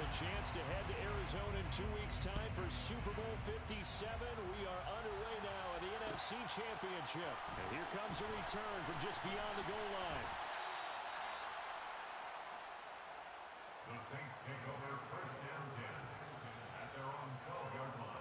a chance to head to Arizona in 2 weeks' time for Super Bowl 57. We are underway now in the NFC Championship. And here comes a return from just beyond the goal line. The Saints take over first down 10 at their own 12-yard line.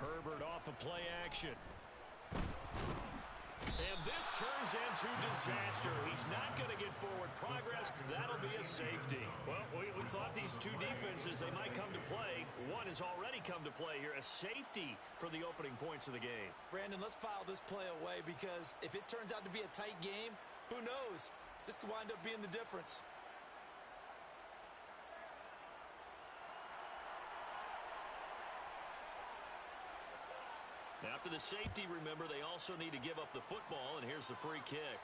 Herbert off of play action. And this turns into disaster. He's not going to get forward progress. That'll be a safety. Well, we thought these two defenses, they might come to play. One has already come to play here. A safety for the opening points of the game. Brandon, let's file this play away because if it turns out to be a tight game, who knows? This could wind up being the difference. After the safety, remember, they also need to give up the football, and here's the free kick.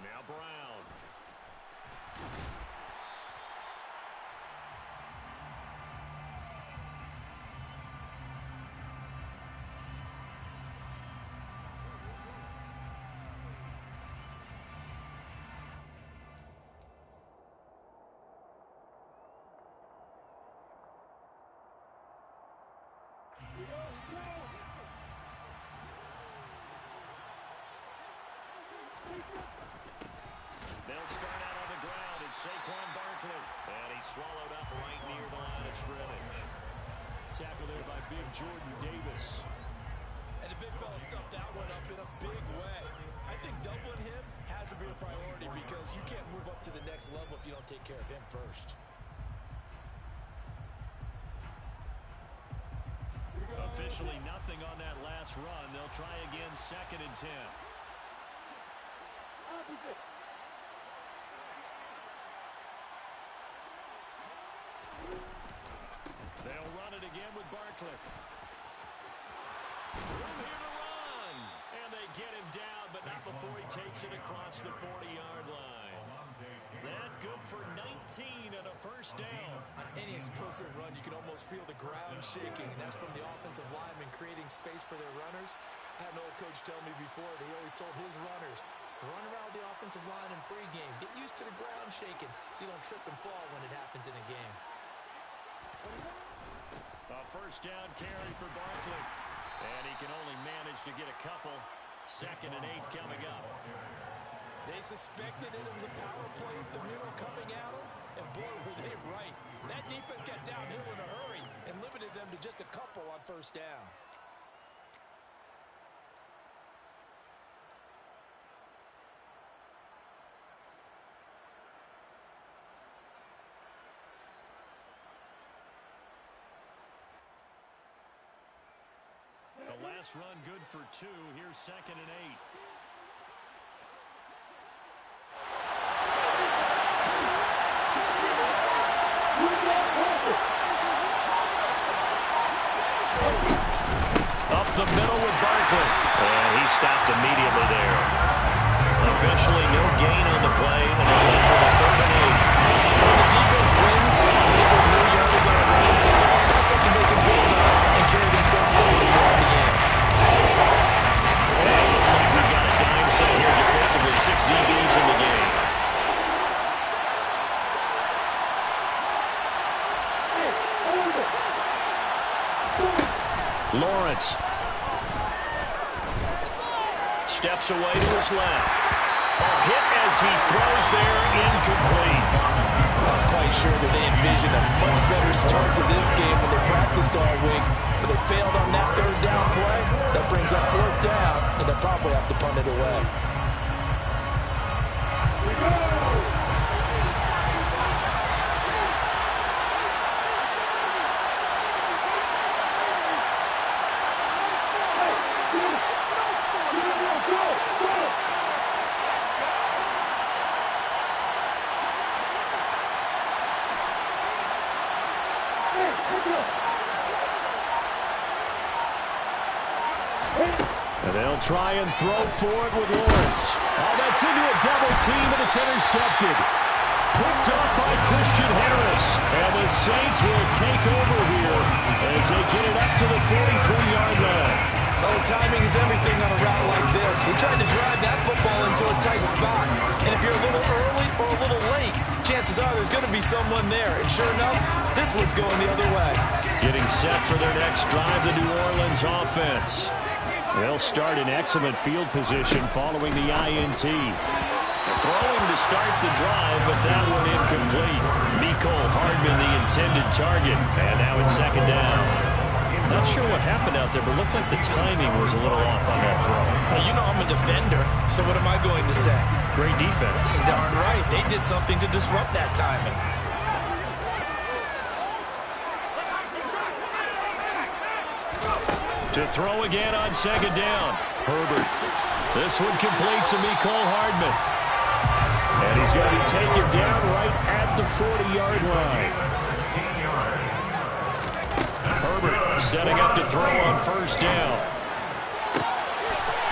Now Brown. They'll start out on the ground. It's Saquon Barkley. And he's swallowed up right near the line of scrimmage. Tackle there by big Jordan Davis. And the big fella stuffed that one up in a big way. I think doubling him has to be a priority because you can't move up to the next level if you don't take care of him first. Officially nothing on that last run. They'll try again, 2nd and 10. They'll run it again with Barkley. Room here to run. And they get him down, but not before he takes it across the 40-yard line. That good for 19 and a first down. On any explosive run, you can almost feel the ground shaking, and that's from the offensive linemen creating space for their runners. I had an old coach tell me before that he always told his runners, run around the offensive line in pregame. Get used to the ground shaking so you don't trip and fall when it happens in a game. A first down carry for Barkley. And he can only manage to get a couple. 2nd and 8 coming up. They suspected it was a power play up the middle coming at them, and boy, were they right. That defense got downhill in a hurry and limited them to just a couple on first down. The last run good for 2. Here's 2nd and 8. Up the middle with Barkley. And he stopped immediately there. Officially no gain on the play, and they're left for the 3rd and 8. When the defense wins, it's a new yardage on a running play. That's something they can build on and carry themselves forward throughout the game. And it looks like we've got a dime set here defensively. 6 DBs in the game. Lawrence steps away to his left. A hit as he throws there, incomplete. Not quite sure that they envisioned a much better start to this game when they practiced all week, but they failed on that 3rd down play. That brings up 4th down, and they'll probably have to punt it away. They'll try and throw for it with Lawrence. Oh, that's into a double team, and it's intercepted. Picked up by Christian Harris. And the Saints will take over here as they get it up to the 43-yard line. Oh, timing is everything on a route like this. He tried to drive that football into a tight spot. And if you're a little early or a little late, chances are there's going to be someone there. And sure enough, this one's going the other way. Getting set for their next drive, the New Orleans offense. They'll start in excellent field position following the INT. Throwing to start the drive, but that one incomplete. Mecole Hardman, the intended target. And now it's second down. Not sure what happened out there, but looked like the timing was a little off on that throw. Now, you know I'm a defender, so what am I going to say? Great defense. Darn right. They did something to disrupt that timing. To throw again on second down. Herbert. This one complete to Mecole Hardman. And he's going to be taken down right at the 40-yard line. Herbert setting up to throw on first down.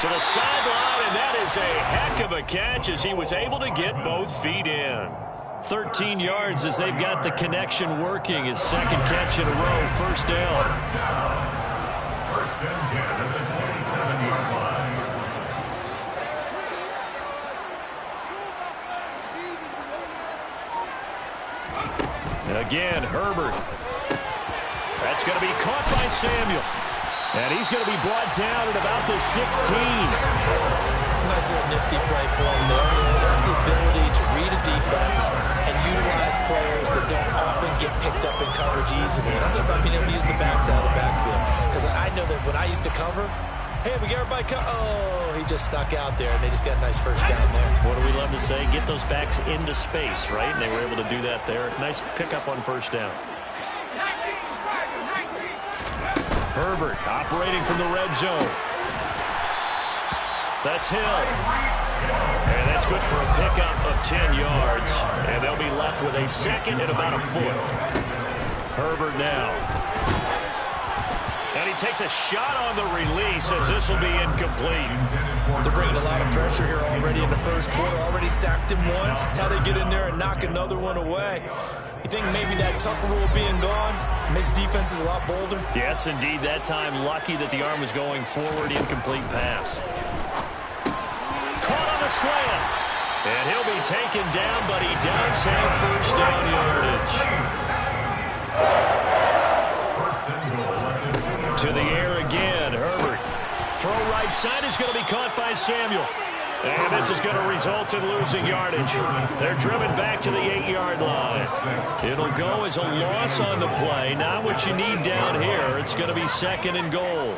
To the sideline, and that is a heck of a catch as he was able to get both feet in. 13 yards as they've got the connection working. His second catch in a row, first down. First and 10 at the 27-yard line. Again, Herbert. That's going to be caught by Samuel. And he's going to be brought down at about the 16. Nice little nifty play for him there. That's the ability to read a defense and utilize players that don't often get picked up in coverage easily. And I'm talking about being able to use the backside of the backfield. Because I know that when I used to cover, hey, we get everybody oh, he just stuck out there, and they just got a nice first down there. What do we love to say? Get those backs into space, right? And they were able to do that there. Nice pickup on first down. Herbert operating from the red zone. That's Hill. And that's good for a pickup of 10 yards. And they'll be left with a second and about a foot. Herbert now. And he takes a shot on the release as this will be incomplete. They're bringing a lot of pressure here already in the first quarter. Already sacked him once. How they get in there and knock another one away. You think maybe that Tucker rule being gone makes defenses a lot bolder? Yes, indeed. That time, lucky that the arm was going forward. Incomplete pass. Caught on the slant. And he'll be taken down, but he does have first down yardage. To the air again, Herbert. Throw right side is going to be caught by Samuel. And this is going to result in losing yardage. They're driven back to the 8-yard line. It'll go as a loss on the play. Not what you need down here. It's going to be second and goal.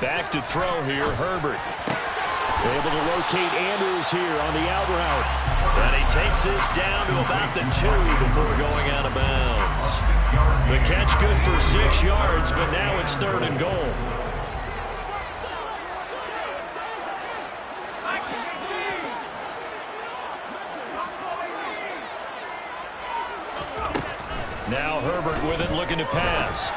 Back to throw here, Herbert. Able to locate Andrews here on the out route. And he takes this down to about the 2 before going out of bounds. The catch good for 6 yards, but now it's third and goal. Now Herbert with it, looking to pass.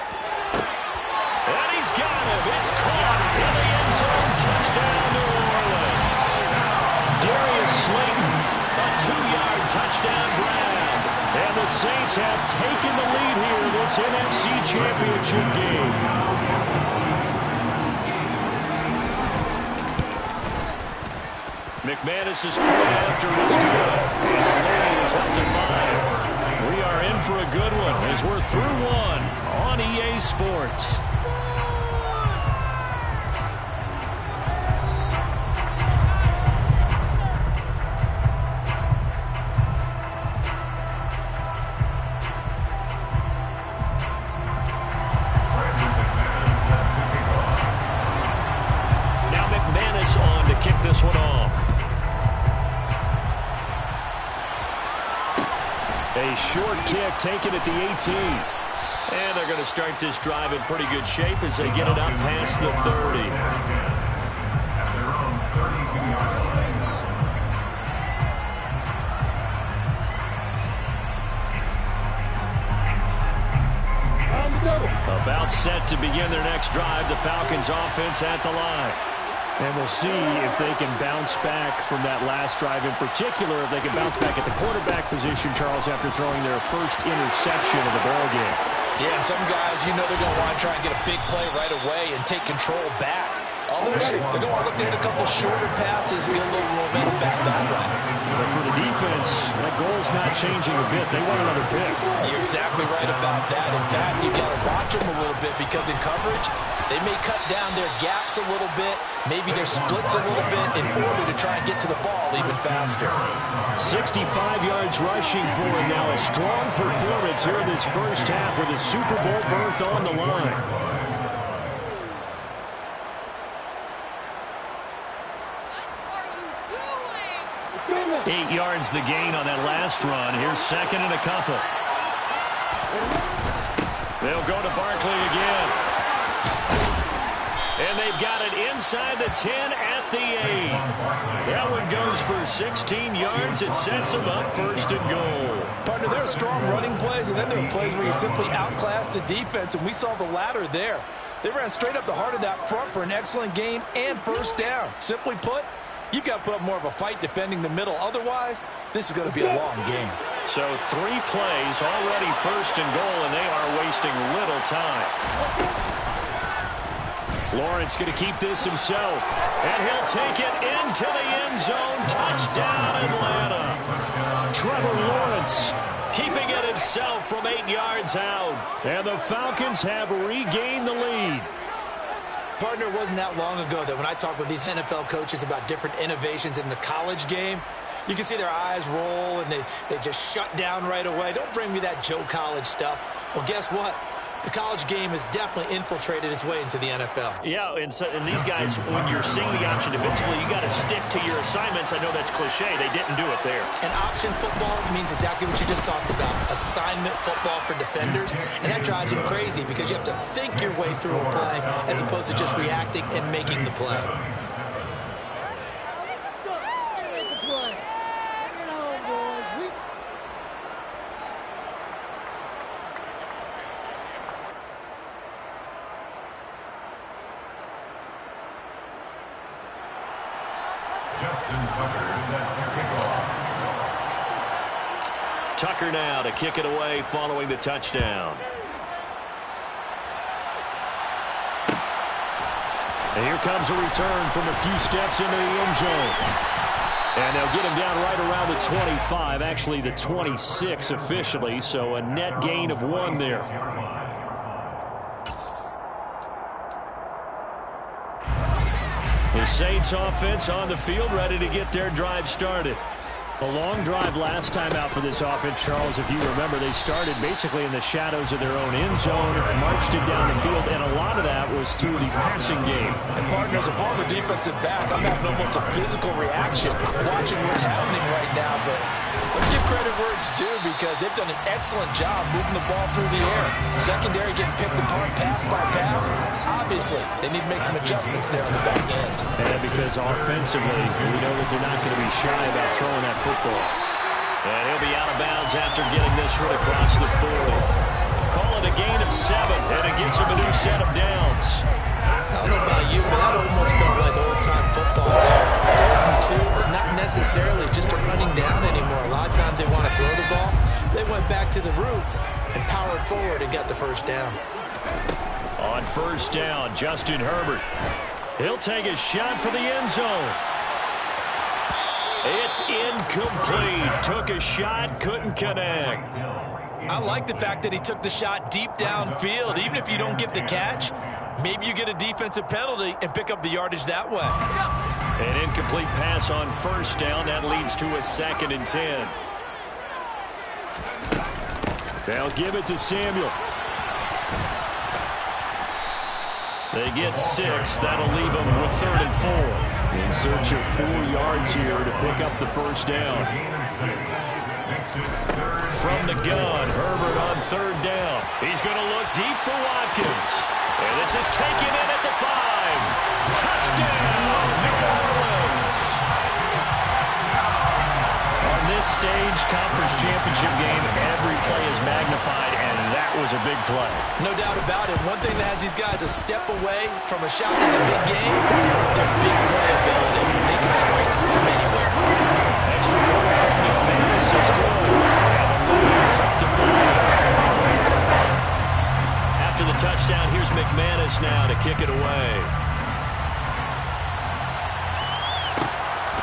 And he's got him. It's caught in the end zone. Touchdown, New Orleans. Darius Slayton, a 2-yard touchdown grab. And the Saints have taken the lead here in this NFC Championship game. McManus's point after is good. And the lead is up to 5. We are in for a good one as we're through one on EA Sports. This one off. A short kick taken at the 18. And they're going to start this drive in pretty good shape as they get it up past the 30. About set to begin their next drive. The Falcons offense at the line. And we'll see if they can bounce back from that last drive. In particular, if they can bounce back at the quarterback position, Charles, after throwing their first interception of the ballgame. Yeah, some guys, you know they're going to want to try and get a big play right away and take control back. Others, they're going to want to look to hit a couple shorter passes and get a little momentum back that way. But for the defense, that goal's not changing a bit. They want another pick. You're exactly right about that. In fact, you've got to watch them a little bit because in coverage, they may cut down their gaps a little bit, maybe their splits a little bit in order to try and get to the ball even faster. 65 yards rushing for him now. A strong performance here in this first half with a Super Bowl berth on the line. What are you doing? 8 yards the gain on that last run. Here's second and a couple. They'll go to Barkley again. And they've got it inside the 10 at the 8. That one goes for 16 yards. It sets them up first and goal. Partner, there are strong running plays, and then there are plays where you simply outclass the defense, and we saw the latter there. They ran straight up the heart of that front for an excellent gain and first down. Simply put, you've got to put up more of a fight defending the middle. Otherwise, this is going to be a long game. So 3 plays, already first and goal, and they are wasting little time. Lawrence going to keep this himself, and he'll take it into the end zone. Touchdown, Atlanta. Trevor Lawrence keeping it himself from 8 yards out, and the Falcons have regained the lead. Partner, wasn't that long ago that when I talk with these NFL coaches about different innovations in the college game, you can see their eyes roll and they just shut down right away. Don't bring me that Joe College stuff. Well, guess what? The college game has definitely infiltrated its way into the NFL. Yeah, and these guys, when you're seeing the option defensively, you got to stick to your assignments. I know that's cliche. They didn't do it there. And option football means exactly what you just talked about, assignment football for defenders. And that drives them crazy because you have to think your way through a play as opposed to just reacting and making the play. Tucker now to kick it away following the touchdown. And here comes a return from a few steps into the end zone. And they'll get him down right around the 25, actually the 26 officially, so a net gain of 1 there. The Saints offense on the field, ready to get their drive started. A long drive last time out for this offense, Charles. If you remember, they started basically in the shadows of their own end zone, marched it down the field, and a lot of that was through the passing game. And partner, as a former defensive back, I'm having almost a physical reaction watching what's happening right now. But let's give credit where it's due because they've done an excellent job moving the ball through the air. Secondary getting picked apart pass by pass. Obviously, they need to make some adjustments there on the back end. And because offensively, we know that they're not going to be shy about throwing that football. And he'll be out of bounds after getting this one across the 40. Call it a gain of 7, and it gets him a new set of downs. I don't know about you, but that almost felt like old-time football there. 3rd and 2 is not necessarily just a running down anymore. A lot of times they want to throw the ball. They went back to the roots and powered forward and got the first down. On first down, Justin Herbert. He'll take a shot for the end zone. It's incomplete. Took a shot, couldn't connect. I like the fact that he took the shot deep downfield. Even if you don't get the catch, maybe you get a defensive penalty and pick up the yardage that way. An incomplete pass on first down. That leads to a 2nd and 10. They'll give it to Samuel. They get 6. That'll leave them with 3rd and 4. In search of 4 yards here to pick up the first down. From the gun, Herbert on 3rd down. He's going to look deep for Watkins. And this is taken in at the 5. Touchdown, New Orleans. On this stage, conference championship game, every play is magnified, and that was a big play. No doubt about it. One thing that has these guys a step away from a shot in the big game, their big play ability. They can strike from anywhere. Extra point from McManus is good. And the lead is up to 5. After the touchdown, here's McManus now to kick it away.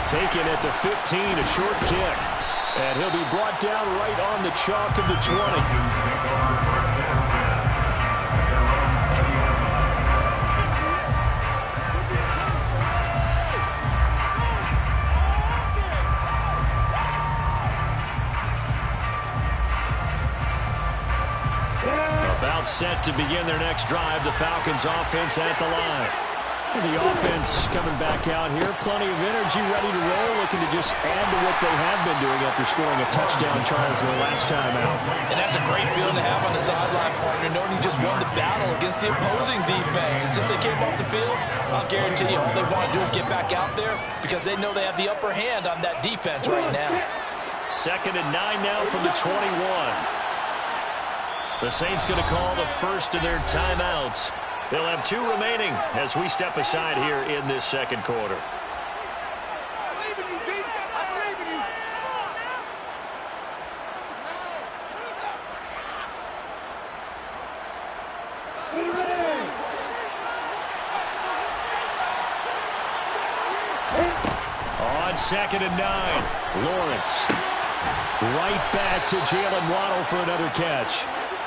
Taken at the 15, a short kick. And he'll be brought down right on the chalk of the 20. About set to begin their next drive. The Falcons offense at the line. The offense coming back out here. Plenty of energy, ready to roll, looking to just add to what they have been doing after scoring a touchdown, Charles, the last time out. And that's a great feeling to have on the sideline, partner, knowing you just won the battle against the opposing defense. And since they came off the field, I'll guarantee you all they want to do is get back out there because they know they have the upper hand on that defense right now. 2nd and 9 now from the 21. The Saints going to call the first of their timeouts. They'll have 2 remaining as we step aside here in this second quarter. On 2nd and 9, Lawrence. Right back to Jalen Waddle for another catch.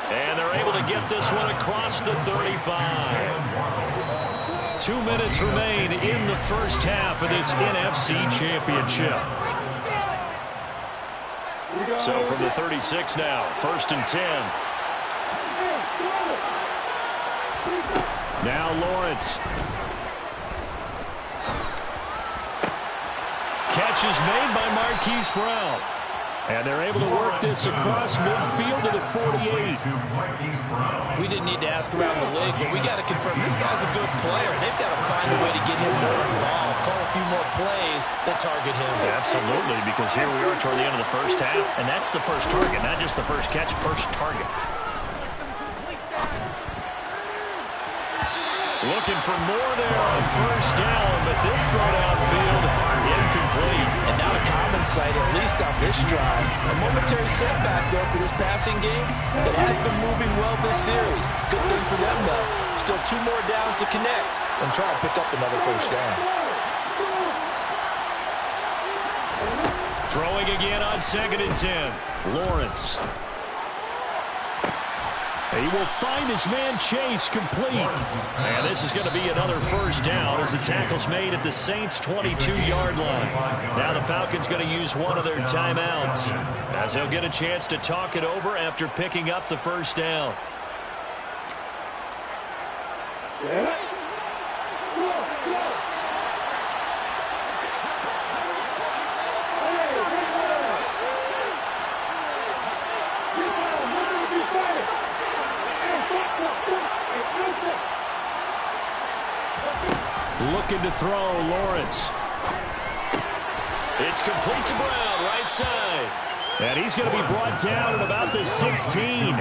And they're able to get this one across the 35. 2 minutes remain in the first half of this NFC Championship. So from the 36 now, 1st and 10. Now Lawrence. Catch is made by Marquise Brown. And they're able to work this across midfield to the 48. We didn't need to ask around the league, but we got to confirm this guy's a good player. They've got to find a way to get him more involved, call a few more plays that target him. Absolutely, because here we are toward the end of the first half, and that's the first target, not just the first catch, first target. Looking for more there on first down, but this throw downfield incomplete. And not a common sight, at least on this drive. A momentary setback, though, for this passing game that has been moving well this series. Good thing for them, though. Still 2 more downs to connect and try to pick up another first down. Throwing again on 2nd and 10. Lawrence. He will find his man Chase complete. And this is going to be another first down as the tackle's made at the Saints' 22-yard line. Now the Falcons going to use one of their timeouts as they'll get a chance to talk it over after picking up the first down. Looking to throw, Lawrence. It's complete to Brown, right side. And he's going to be brought down at about the 16.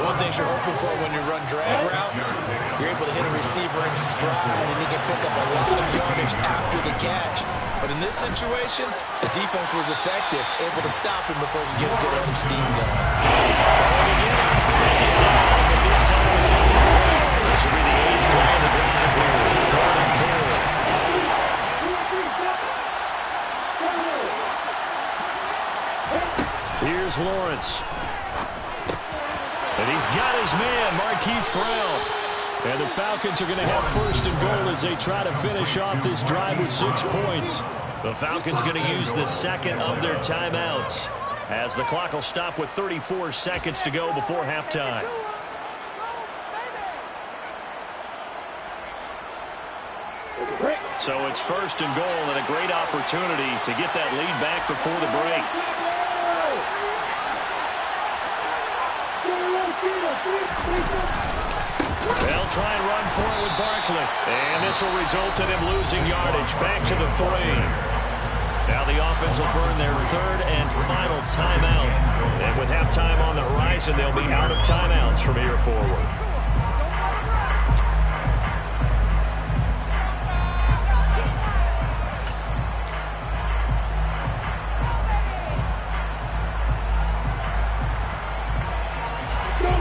One thing you're hoping for when you run drag routes, you're able to hit a receiver in stride, and he can pick up a lot of yardage after the catch. But in this situation, the defense was effective, able to stop him before he could get a good head of steam going. Throwing again on 2nd down, but this time it's incomplete. This will be the 8th play of the drive here. 4th and 4. Here's Lawrence. And he's got his man, Marquise Brown. And the Falcons are going to have 1st and goal as they try to finish off this drive with 6 points. The Falcons going to use the 2nd of their timeouts as the clock will stop with 34 seconds to go before halftime. So it's 1st and goal and a great opportunity to get that lead back before the break. They'll try and run for it with Barkley. And this will result in him losing yardage back to the 3. Now the offense will burn their third and final timeout. And with halftime on the horizon, they'll be out of timeouts from here forward.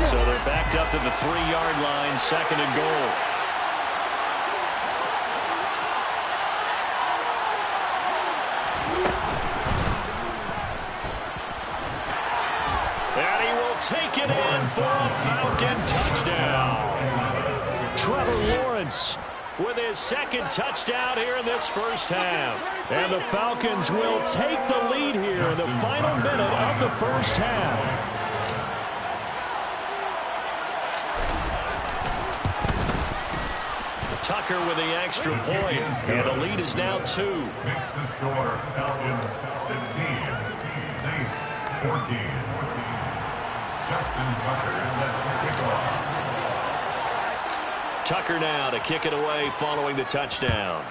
So they're backed up to the 3-yard line, second and goal. And he will take it in for a Falcon touchdown. Trevor Lawrence with his second touchdown here in this first half. And the Falcons will take the lead here in the final minute of the first half. Tucker with the extra point, and the lead is now 2. Makes the score Falcons 16, Saints 14. Justin Tucker set to kick off. Tucker now to kick it away following the touchdown.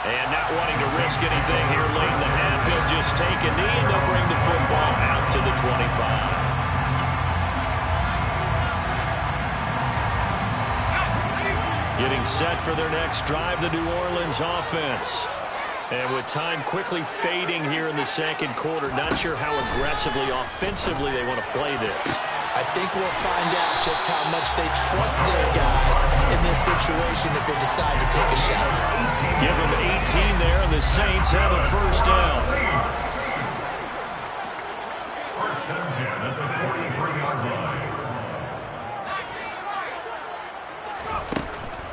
And not wanting to risk anything here late in the half, he'll just take a knee and they'll bring the football out to the 25. Getting set for their next drive, the New Orleans offense. And with time quickly fading here in the second quarter, not sure how aggressively, offensively they want to play this. I think we'll find out just how much they trust their guys in this situation if they decide to take a shot. Give them 18 there, and the Saints have a first down. First and 10 at the 43-yard line.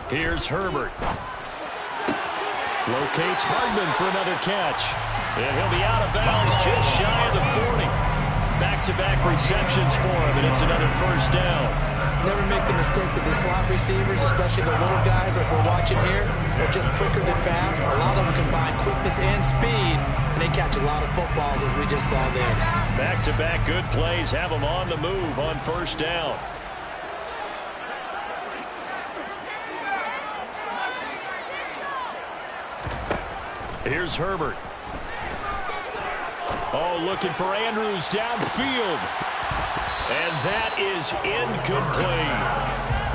Here's Herbert. Locates Hardman for another catch. And he'll be out of bounds just shy of the 40. Back-to-back receptions for him, and it's another first down. Never make the mistake that the slot receivers, especially the little guys like we're watching here, are just quicker than fast. A lot of them combine quickness and speed, and they catch a lot of footballs, as we just saw there. Back-to-back good plays have them on the move on first down. Here's Herbert. Oh, looking for Andrews downfield. And that is incomplete.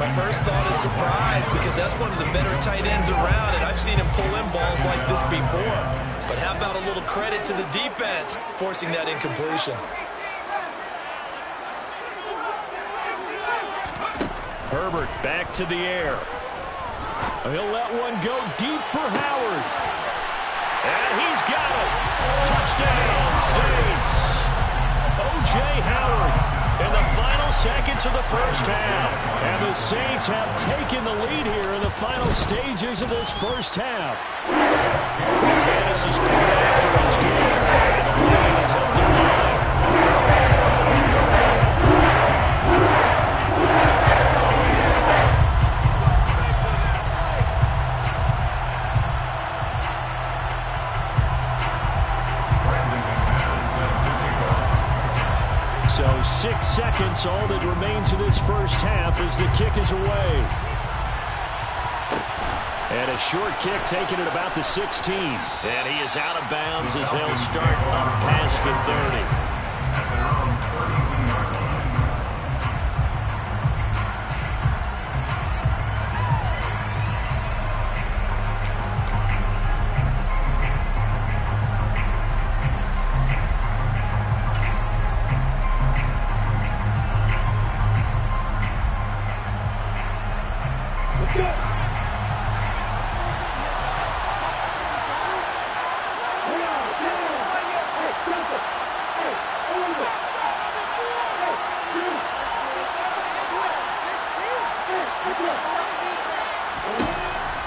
My first thought is surprise, because that's one of the better tight ends around, and I've seen him pull in balls like this before. But how about a little credit to the defense forcing that incompletion? Herbert back to the air. He'll let one go deep for Howard. And he's got it. Touchdown, Saints. O.J. Howard in the final seconds of the first half. And the Saints have taken the lead here in the final stages of this first half. McManus's point after is good. And the lead is up to 5. So 6 seconds, all that remains of this first half as the kick is away. And a short kick taken at about the 16. And he is out of bounds as they'll start up past the 30. At their own 32-yard line.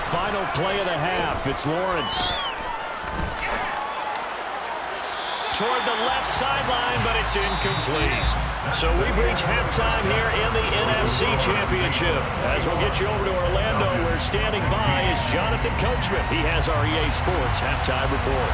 Final play of the half. It's Lawrence. Toward the left sideline, but it's incomplete. So we've reached halftime here in the NFC Championship. As we'll get you over to Orlando, where standing by is Jonathan Coachman. He has our EA Sports halftime report.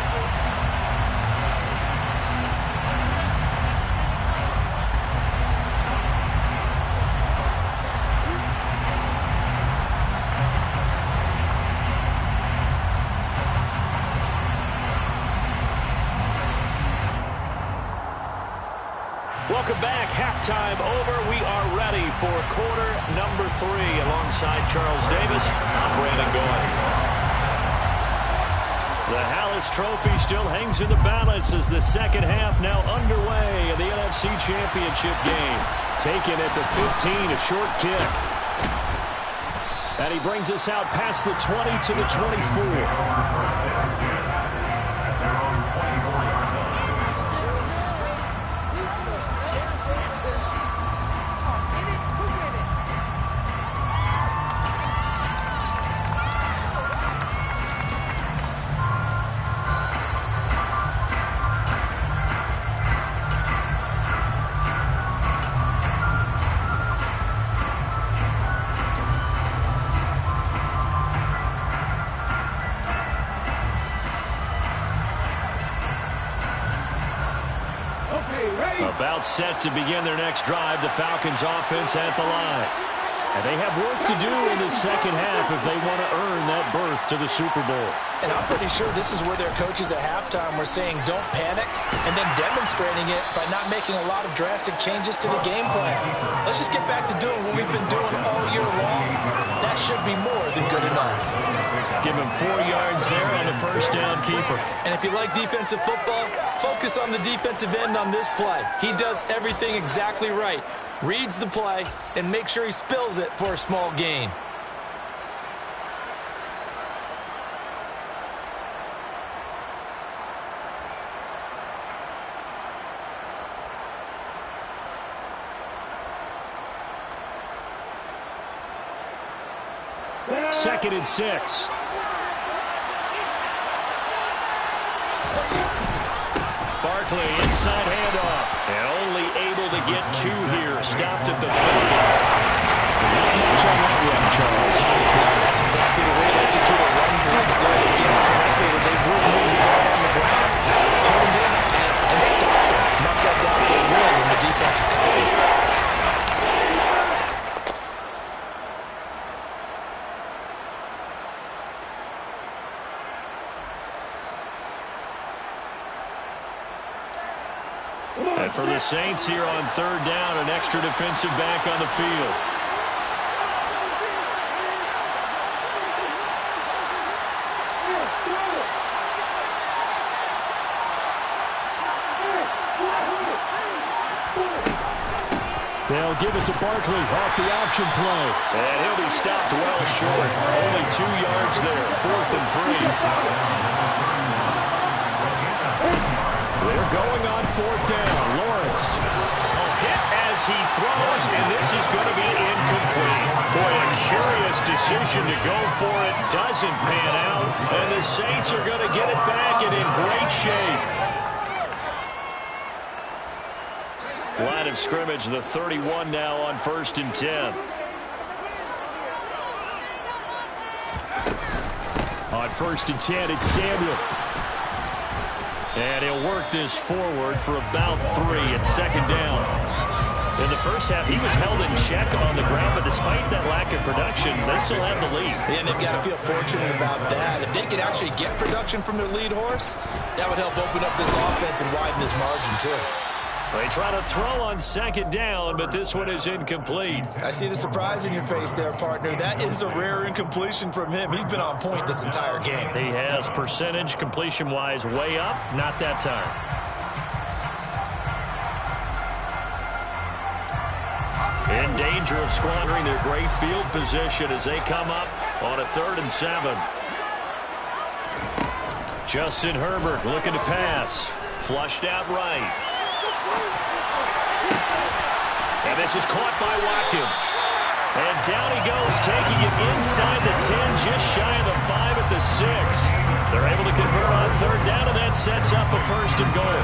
Welcome back. Halftime over. We are ready for quarter number 3. Alongside Charles Davis, I'm Brandon Gaudin. The Hallis Trophy still hangs in the balance as the second half now underway of the NFC Championship game. Taken at the 15, a short kick. And he brings us out past the 20 to the 24. About set to begin their next drive, the Falcons offense at the line. And they have work to do in the second half if they want to earn that berth to the Super Bowl. And I'm pretty sure this is where their coaches at halftime were saying don't panic, and then demonstrating it by not making a lot of drastic changes to the game plan. Let's just get back to doing what we've been doing all year long. That should be more than good enough. Give him 4 yards there on the first down keeper. And if you like defensive football, focus on the defensive end on this play. He does everything exactly right. Reads the play and make sure he spills it for a small gain. Second and 6. Barkley inside handoff. And only able to get 2 here. Stopped at the 30. Not much on that run, Charles. That's exactly the way to execute a run blitz there. It gets correctly that they would move the ball on the ground. Honed in on it and stopped it. Knocked that down for a win in the defense's copy. And for the Saints here on third down, an extra defensive back on the field. They'll give it to Barkley off the option play. And he'll be stopped well short. Only 2 yards there, 4th and 3. They're going on 4th down. Lawrence. Hit as he throws, and this is going to be incomplete. Boy, a curious decision to go for it. Doesn't pan out, and the Saints are going to get it back and in great shape. Line of scrimmage, the 31 now on 1st and 10. On 1st and 10, it's Samuel. And he'll work this forward for about 3 at 2nd down. In the first half, he was held in check on the ground, but despite that lack of production, they still have the lead. And they've got to feel fortunate about that. If they could actually get production from their lead horse, that would help open up this offense and widen this margin, too. They try to throw on 2nd down, but this one is incomplete. I see the surprise in your face there, partner. That is a rare incompletion from him. He's been on point this entire game. He has percentage completion-wise way up, not that time. In danger of squandering their great field position as they come up on a 3rd and 7. Justin Herbert looking to pass. Flushed out right. And this is caught by Watkins. And down he goes, taking it inside the 10, just shy of the 5 at the 6. They're able to convert on 3rd down, and that sets up a 1st and goal.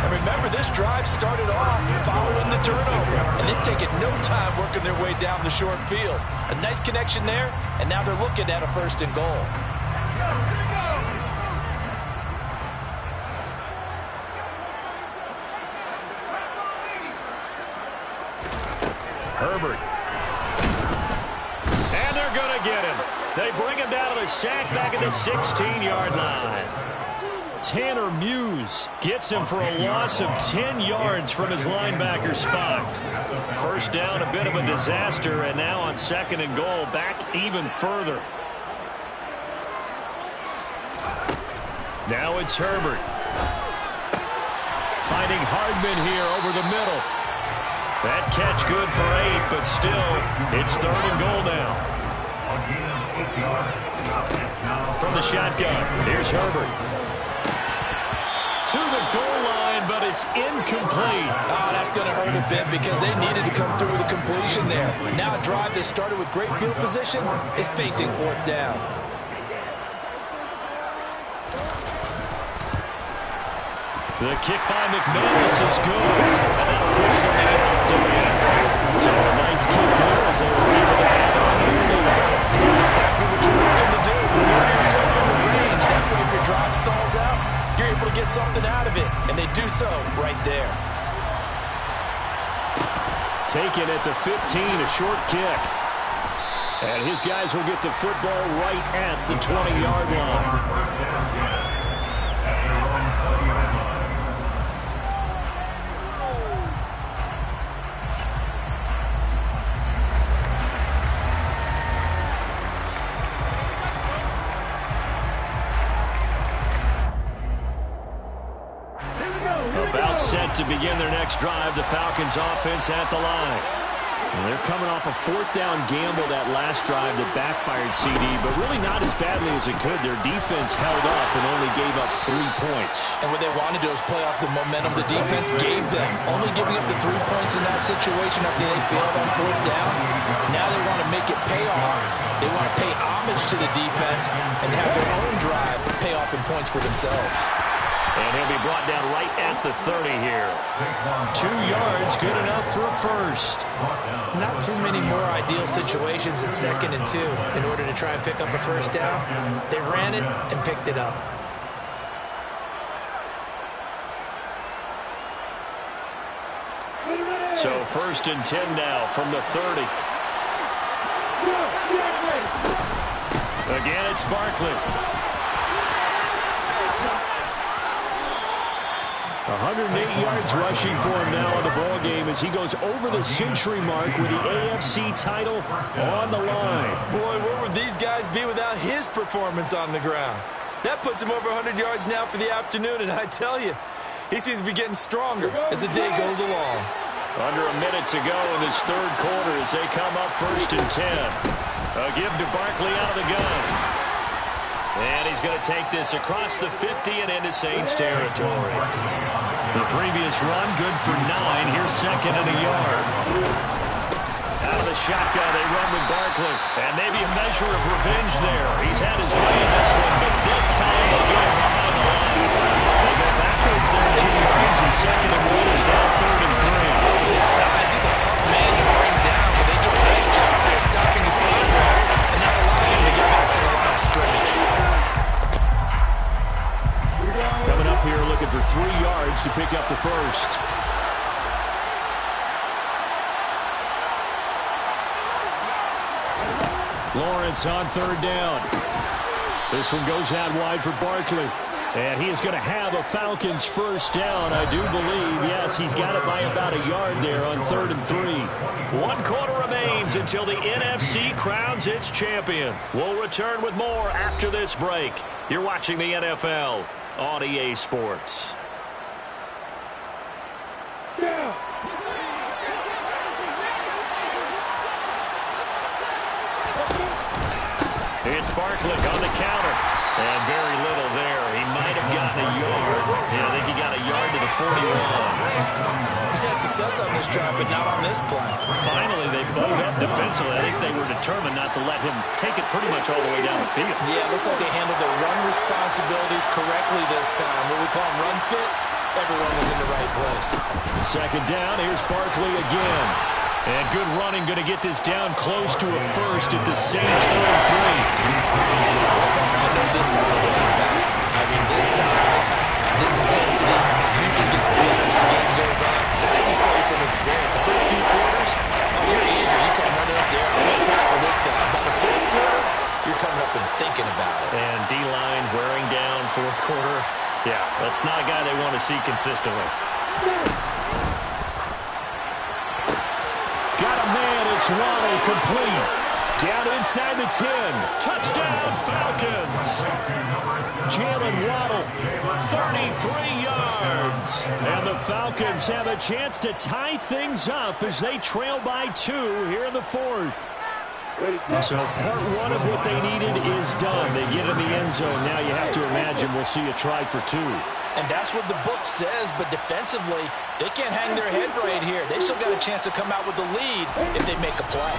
And remember, this drive started off following the turnover, and they've taken no time working their way down the short field. A nice connection there, and now they're looking at a 1st and goal. Herbert. And they're going to get him. They bring him down to the sack back at the 16-yard line. Tanner Muse gets him for a loss of 10 yards from his linebacker spot. First down, a bit of a disaster, and now on 2nd and goal, back even further. Now it's Herbert. Finding Hardman here over the middle. That catch good for 8, but still, it's 3rd and goal now. From the shotgun, here's Herbert. To the goal line, but it's incomplete. Oh, that's going to hurt a bit because they needed to come through with a completion there. Now a drive that started with great field position is facing 4th down. The kick by McManus is good. And that'll push them out to win. So a nice kick there as they were able to add on to the lead. That's exactly what you're looking to do. When you're yourself in the range, that way if your drive stalls out, you're able to get something out of it. And they do so right there. Taken at the 15, a short kick. And his guys will get the football right at the 20-yard line. About set to begin their next drive, the Falcons offense at the line. And they're coming off a 4th down gamble that last drive that backfired CD, but really not as badly as it could. Their defense held up and only gave up 3 points. And what they want to do is play off the momentum the defense gave them. Only giving up the 3 points in that situation after they failed on 4th down. Now they want to make it pay off. They want to pay homage to the defense and have their own drive pay off in points for themselves. And he'll be brought down right at the 30 here. 2 yards, good enough for a first. Not too many more ideal situations at 2nd and 2 in order to try and pick up a first down. They ran it and picked it up. So 1st and 10 now from the 30. Again, it's Barkley. 108 yards rushing for him now in the ball game as he goes over the century mark with the AFC title on the line. Boy, where would these guys be without his performance on the ground? That puts him over 100 yards now for the afternoon, and I tell you, he seems to be getting stronger as the day goes along. Under a minute to go in this 3rd quarter as they come up 1st and 10. A give to Barkley out of the gun. And he's going to take this across the 50 and into Saints territory. The previous run, good for 9. Here's 2nd and a yard. Out of the shotgun, they run with Barkley. And maybe a measure of revenge there. He's had his way in this one, but this time they'll get him behind the line. They go backwards there 2 yards, and 2nd and 1 is now 3rd and 3. His size, he's a tough man to bring down, but they do a nice job there stopping his progress and not allowing him to get back to the line of scrimmage. Coming up here looking for 3 yards to pick up the first. Lawrence on 3rd down. This one goes out wide for Barkley. And he is going to have a Falcons first down, I do believe. Yes, he's got it by about a yard there on 3rd and 3. 1 quarter remains until the NFC crowns its champion. We'll return with more after this break. You're watching the NFL on EA Sports. It's Barkley on the counter. And very little there. He might have gotten a yard. Yeah, I think he got a yard to the 41. He's had success on this drive, but not on this play. Finally, they bowed up defensively. I think they were determined not to let him take it pretty much all the way down the field. Yeah, it looks like they handled their run responsibilities correctly this time. What we call them run fits, everyone was in the right place. 2nd down, here's Barkley again. And good running, going to get this down close to a first at the Saints 3rd and 3. I know this type of running back. I mean, this size, this intensity usually gets better as the game goes on. And I just tell you from experience, the first few quarters, oh, you're eager. You come running up there, I'm going to tackle this guy. By the 4th quarter, you're coming up and thinking about it. And D-line wearing down 4th quarter. Yeah, that's not a guy they want to see consistently. Got a man. It's Waddle complete. Down inside the 10. Touchdown, Falcons. Jalen Waddle, 33 yards. And the Falcons have a chance to tie things up as they trail by 2 here in the 4th. So part 1 of what they needed is done. They get in the end zone. Now you have to imagine we'll see a try for 2. And that's what the book says, but defensively, they can't hang their head right here. They still got a chance to come out with the lead if they make a play.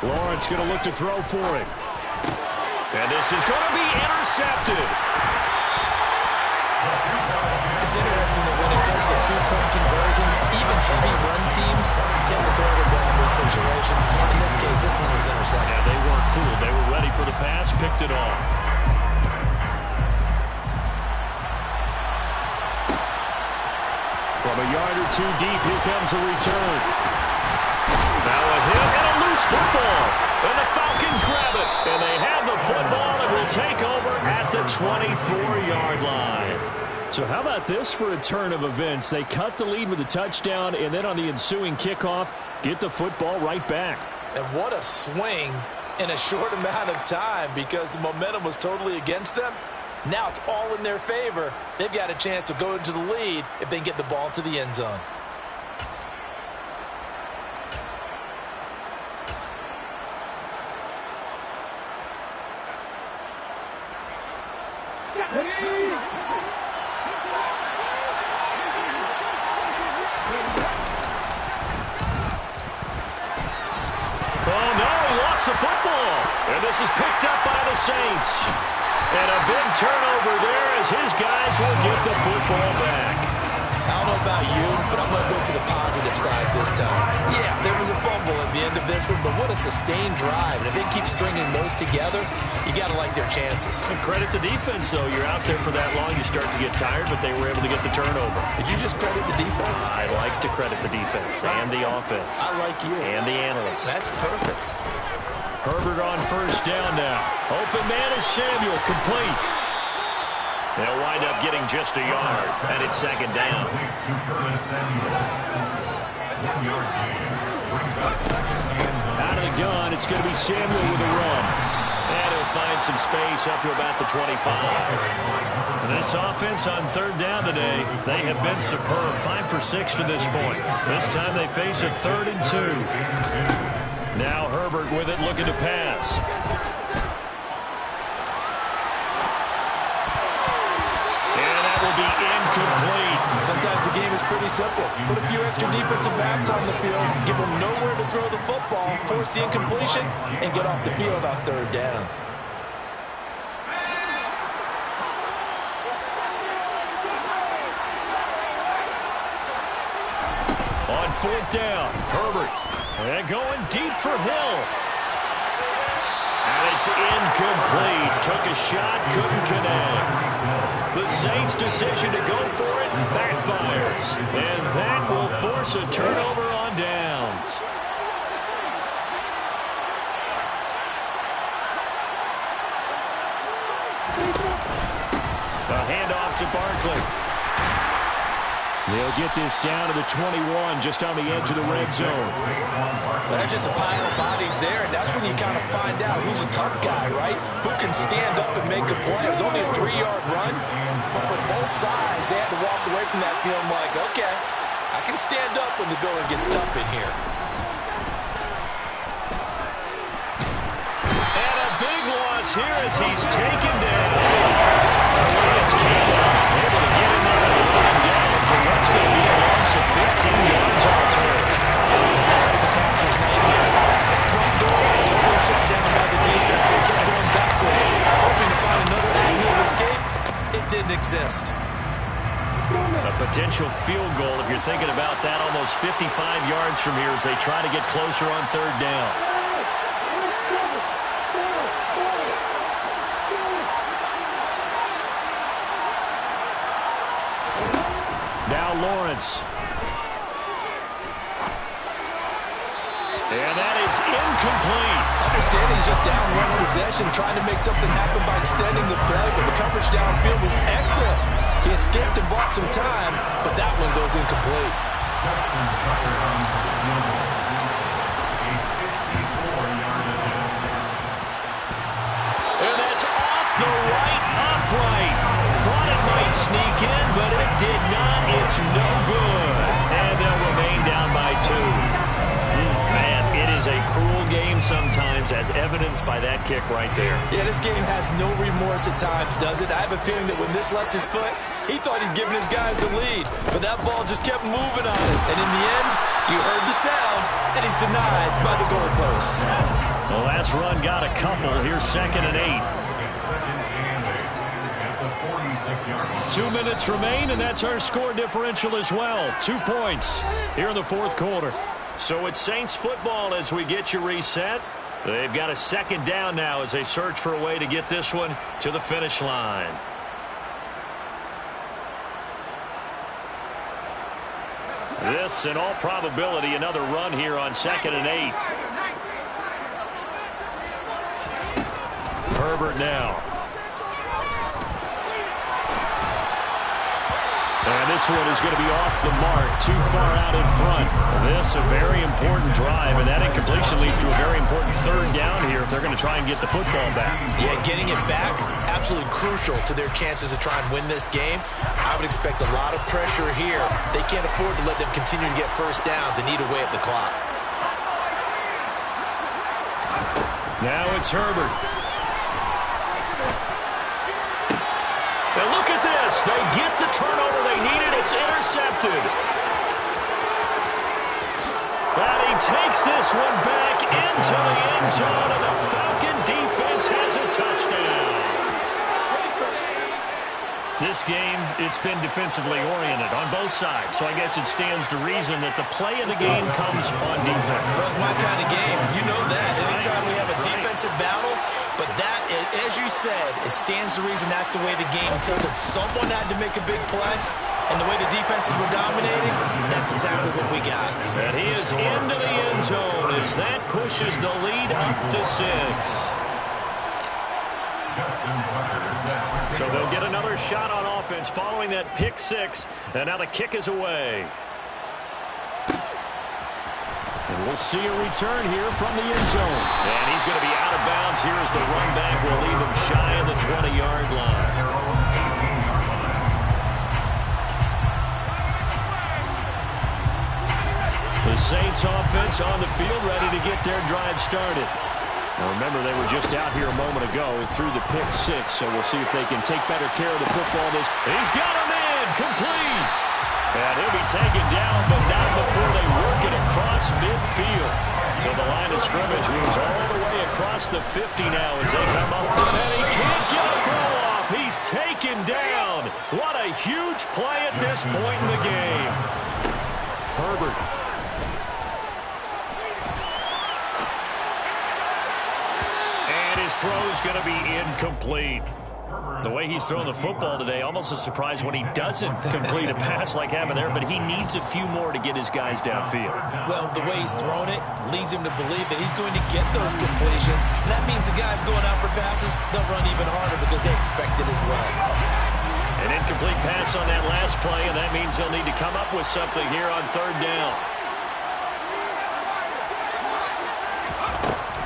Lawrence going to look to throw for it. And this is going to be intercepted. It's interesting that when it comes to 2-point conversions, even heavy run teams tend to throw the ball in these situations. In this case, this one was intercepted. Yeah, they weren't fooled. They were ready for the pass, picked it off. From a yard or 2 deep, here comes the return. Now a hit and a loose football. And the Falcons grab it. And they have the football and will take over at the 24-yard line. So how about this for a turn of events? They cut the lead with a touchdown, and then on the ensuing kickoff, get the football right back. And what a swing in a short amount of time because the momentum was totally against them. Now it's all in their favor. They've got a chance to go into the lead if they can get the ball to the end zone. Oh, no, he lost the football. And this is picked up by the Saints. And a big turnover there as his guys will get the football back. I don't know about you, but I'm going to go to the positive side this time. Yeah, there was a fumble at the end of this one, but what a sustained drive. And if they keep stringing those together, you got to like their chances. And credit the defense, though. You're out there for that long, you start to get tired, but they were able to get the turnover. Did you just credit the defense? I like to credit the defense and the offense. I like you. And the analysts. That's perfect. Herbert on first down now. Open man is Samuel, complete. They'll wind up getting just a yard, and it's second down. Out of the gun, it's going to be Samuel with a run. And he'll find some space up to about the 25. And this offense on third down today, they have been superb. 5 for 6 to this point. This time they face a 3rd and 2. Now Herbert with it, looking to pass. And that will be incomplete. Sometimes the game is pretty simple. Put a few extra defensive backs on the field, give them nowhere to throw the football, force the incompletion, and get off the field on third down. On fourth down, Herbert. And going deep for Hill. And it's incomplete. Took a shot, couldn't connect. The Saints' decision to go for it backfires. And that will force a turnover on downs. A handoff to Barkley. They'll get this down to the 21, just on the edge of the red zone. But there's just a pile of bodies there, and that's when you kind of find out who's a tough guy, right? Who can stand up and make a play. It was only a 3-yard run, but for both sides, they had to walk away from that feeling like, okay, I can stand up when the going gets tough in here. And a big loss here as he's taken down. Elias Campbell able to get in there and bring him down for what's going to be a loss of 15 yards on the turn. That was a passer's nightmare. The front door totally shut down by the defense. They kept going backwards, hoping to find another avenue of escape. It didn't exist. A potential field goal, if you're thinking about that, almost 55 yards from here as they try to get closer on third down. Now Lawrence. And that is incomplete. Understanding he's just down one possession, trying to make something happen by extending the play, but the coverage downfield was excellent. He He escaped and bought some time, but that one goes incomplete. And that's off the right upright. Thought it might sneak in, but it did not. It's no good. And they'll remain down by 2. Man, it is a cruel game sometimes, as evidenced by that kick right there. Yeah, this game has no remorse at times, does it? I have a feeling that when this left his foot, he thought he'd given his guys the lead, but that ball just kept moving on it. And in the end, you heard the sound, and he's denied by the goalposts. The last run got a couple. Here's 2nd and 8. It's 2nd and 8 at the 46-yard line. 2 minutes remain, and that's our score differential as well. 2 points here in the 4th quarter. So it's Saints football as we get you reset. They've got a 2nd down now as they search for a way to get this one to the finish line. This, in all probability, another run here on 2nd and 8. Herbert now. And this one is going to be off the mark, too far out in front. This, a very important drive, and that incompletion leads to a very important 3rd down here if they're going to try and get the football back. Yeah, getting it back, absolutely crucial to their chances to try and win this game. I would expect a lot of pressure here. They can't afford to let them continue to get first downs and eat away at the clock. Now it's Herbert. And look at this. They get the turnover they needed. It's intercepted. And he takes this one back into the end zone, and the Falcon defense has a touchdown. This game, it's been defensively oriented on both sides, so I guess it stands to reason that the play of the game comes on defense. So it's my kind of game. You know that. Anytime we have a defensive battle, but that, as you said, it stands to reason that's the way the game tilted. Someone had to make a big play, and the way the defenses were dominating, that's exactly what we got. And he is into the end zone as that pushes the lead up to 6. So they'll get another shot on offense following that pick 6, and now the kick is away. And we'll see a return here from the end zone. And he's going to be out of bounds here as the run back will leave him shy of the 20-yard line. The Saints offense on the field ready to get their drive started. Now remember, they were just out here a moment ago through the pick 6, so we'll see if they can take better care of the football. He's got him in, complete. And he'll be taken down, but not before they work it across midfield. So the line of scrimmage moves all the way across the 50 now as they come up. And he can't get a throw off. He's taken down. What a huge play at this point in the game. Herbert. His throw's going to be incomplete. The way he's throwing the football today, almost a surprise when he doesn't complete a pass like having there, but he needs a few more to get his guys downfield. Well, the way he's throwing it leads him to believe that he's going to get those completions. And that means the guys going out for passes, they'll run even harder because they expect it as well. An incomplete pass on that last play, and that means they'll need to come up with something here on 3rd down.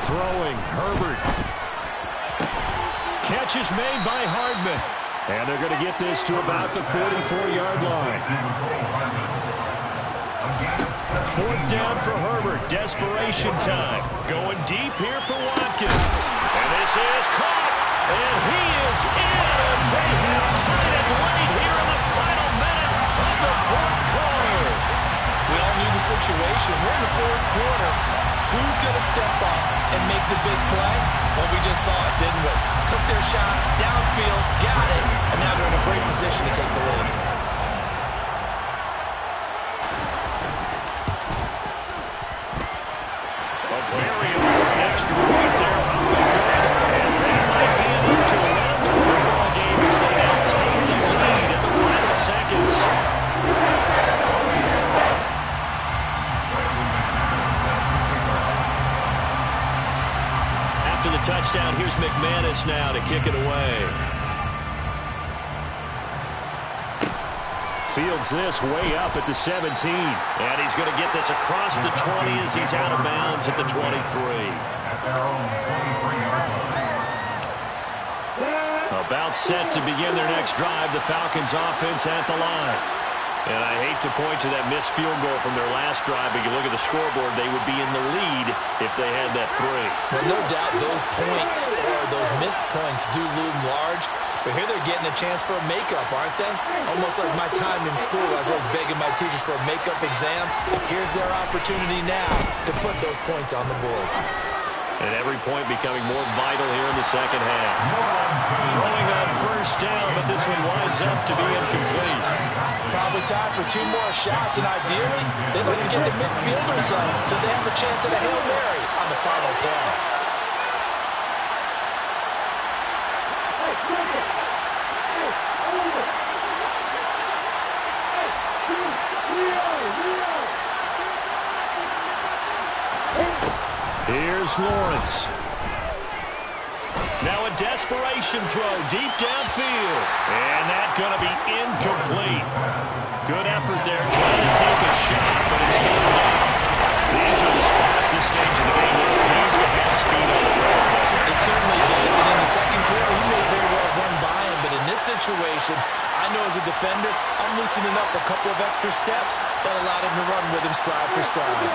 Throwing, Herbert. Catch is made by Hardman. And they're going to get this to about the 44-yard line. 4th down for Herbert. Desperation time. Going deep here for Watkins. And this is caught. And he is in as they have tied it late here in the final minute of the 4th quarter. We all knew the situation. We're in the 4th quarter. Who's going to step up and make the big play? Well, we just saw it, didn't we? Took their shot, downfield, got it, and now they're in a great position to take the lead. A very important extra point there up the good, and that might be enough to win the football game as they now take the lead in the final seconds. After the touchdown, here's McManus now to kick it away. Fields this way up at the 17. And he's going to get this across the 20 as he's out of bounds at the 23. At their own 23-yard line. About set to begin their next drive, the Falcons offense at the line. And I hate to point to that missed field goal from their last drive, but you look at the scoreboard, they would be in the lead if they had that 3. Well, no doubt those points or those missed points do loom large, but here they're getting a chance for a makeup, aren't they? Almost like my time in school as I was begging my teachers for a makeup exam. Here's their opportunity now to put those points on the board. And every point becoming more vital here in the second half. Throwing on first down, but this one winds up to be incomplete. Probably time for 2 more shots, and ideally, they'd like to get to midfield or something so they have a chance at a Hail Mary on the final play. Here's Lawrence. Now a desperation throw deep downfield. And that's going to be incomplete. Good effort there trying to take a shot, but it's third down. These are the spots this stage of the game where it pays to have speed on the ground. It certainly does, and in the second quarter, he may very well run by him, but in this situation, I know as a defender, I'm loosening up a couple of extra steps that allowed him to run with him stride for stride.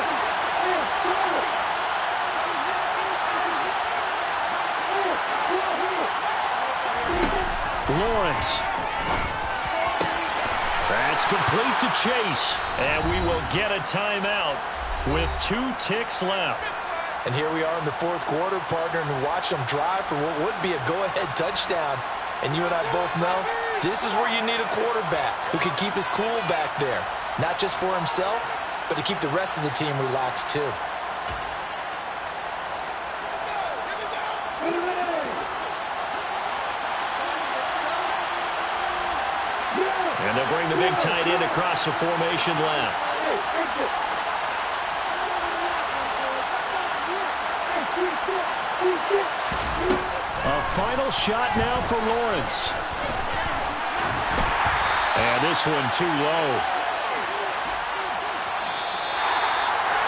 Lawrence. That's complete to Chase. And we will get a timeout with 2 ticks left. And here we are in the fourth quarter, partner, and watch them drive for what would be a go-ahead touchdown. And you and I both know this is where you need a quarterback who can keep his cool back there. Not just for himself, but to keep the rest of the team relaxed too. And they'll bring the big tight end across the formation left. A final shot now for Lawrence. And this one too low.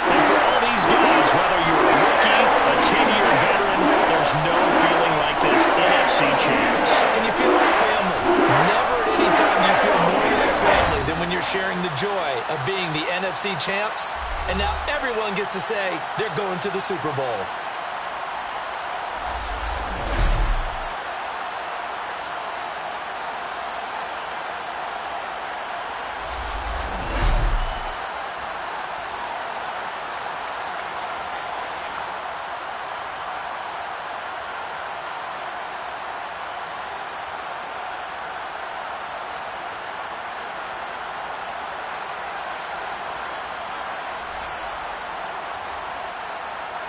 And for all these guys, whether you're a rookie, a 10-year veteran, there's no feeling like this NFC champs. And you feel like family. Never at any time do you feel more like family than when you're sharing the joy of being the NFC champs. And now everyone gets to say they're going to the Super Bowl.